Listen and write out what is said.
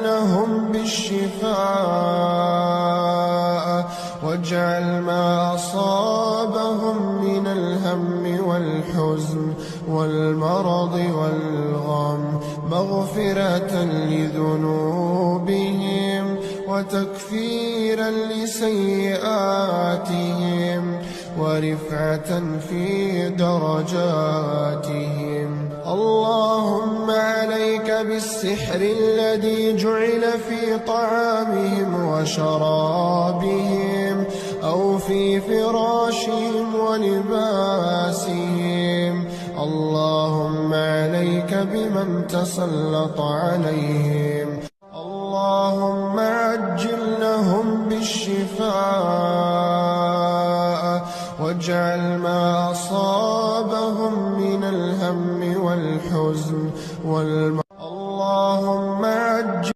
لهم بالشفاء، واجعل ما أصابهم من الهم والحزن والمرض والغم مغفرة لذنوبهم وتكفيرا لسيئاتهم ورفعة في درجاتهم. اللهم عليك بالسحر الذي جعل في طعامهم وشرابهم أو في فراشهم ولباسهم. اللهم عليك بمن تسلط عليهم